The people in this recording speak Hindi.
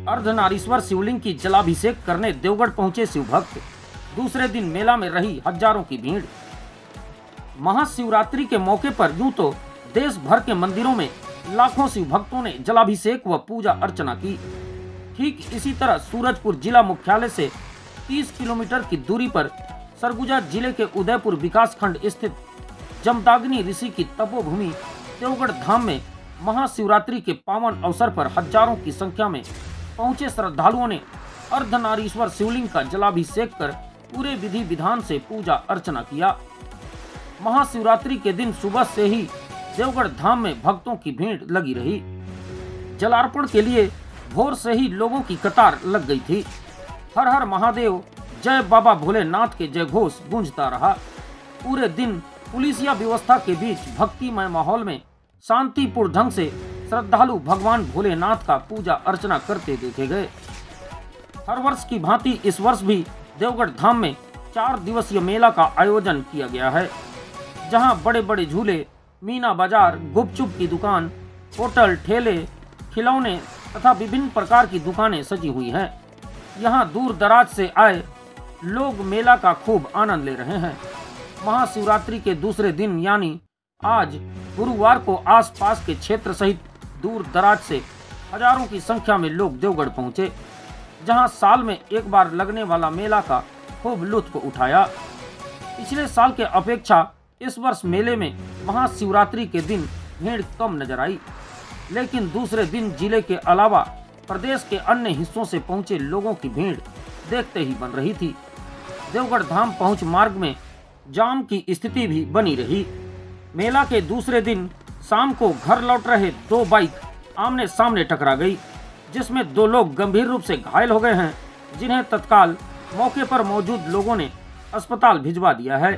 अर्धनारीश्वर शिवलिंग की जलाभिषेक करने देवगढ़ पहुंचे शिव भक्त। दूसरे दिन मेला में रही हजारों की भीड़। महाशिवरात्रि के मौके पर यूं तो देश भर के मंदिरों में लाखों शिव भक्तों ने जलाभिषेक व पूजा अर्चना की। ठीक इसी तरह सूरजपुर जिला मुख्यालय से 30 किलोमीटर की दूरी पर सरगुजा जिले के उदयपुर विकासखंड स्थित जमदाग्नि ऋषि की तपोभूमि देवगढ़ धाम में महाशिवरात्रि के पावन अवसर पर हजारों की संख्या में पहुंचे श्रद्धालुओं ने अर्धनारीश्वर शिवलिंग का जलाभिषेक कर पूरे विधि विधान से पूजा अर्चना किया। महाशिवरात्रि के दिन सुबह से ही देवगढ़ धाम में भक्तों की भीड़ लगी रही। जलार्पण के लिए भोर से ही लोगों की कतार लग गई थी। हर हर महादेव, जय बाबा भोलेनाथ के जय घोष गूंजता रहा। पूरे दिन पुलिसिया व्यवस्था के बीच भक्तिमय माहौल में शांतिपूर्ण ढंग से श्रद्धालु भगवान भोलेनाथ का पूजा अर्चना करते देखे गए। हर वर्ष की भांति इस वर्ष भी देवगढ़ धाम में 4 दिवसीय मेला का आयोजन किया गया है, जहां बड़े बड़े झूले, मीना बाजार, गुपचुप की दुकान, होटल, ठेले, खिलौने तथा विभिन्न प्रकार की दुकानें सजी हुई हैं। यहां दूर दराज से आए लोग मेला का खूब आनंद ले रहे हैं। महाशिवरात्रि के दूसरे दिन यानी आज गुरुवार को आसपास के क्षेत्र सहित दूर दराज से हजारों की संख्या में लोग देवगढ़ पहुंचे, जहां साल में एक बार लगने वाला मेला का खूब लुत्फ उठाया। पिछले साल के अपेक्षा इस वर्ष मेले में महाशिवरात्रि के दिन भीड़ कम नजर आई, लेकिन दूसरे दिन जिले के अलावा प्रदेश के अन्य हिस्सों से पहुंचे लोगों की भीड़ देखते ही बन रही थी। देवगढ़ धाम पहुंच मार्ग में जाम की स्थिति भी बनी रही। मेला के दूसरे दिन शाम को घर लौट रहे 2 बाइक आमने सामने टकरा गई, जिसमें 2 लोग गंभीर रूप से घायल हो गए हैं, जिन्हें तत्काल मौके पर मौजूद लोगों ने अस्पताल भिजवा दिया है।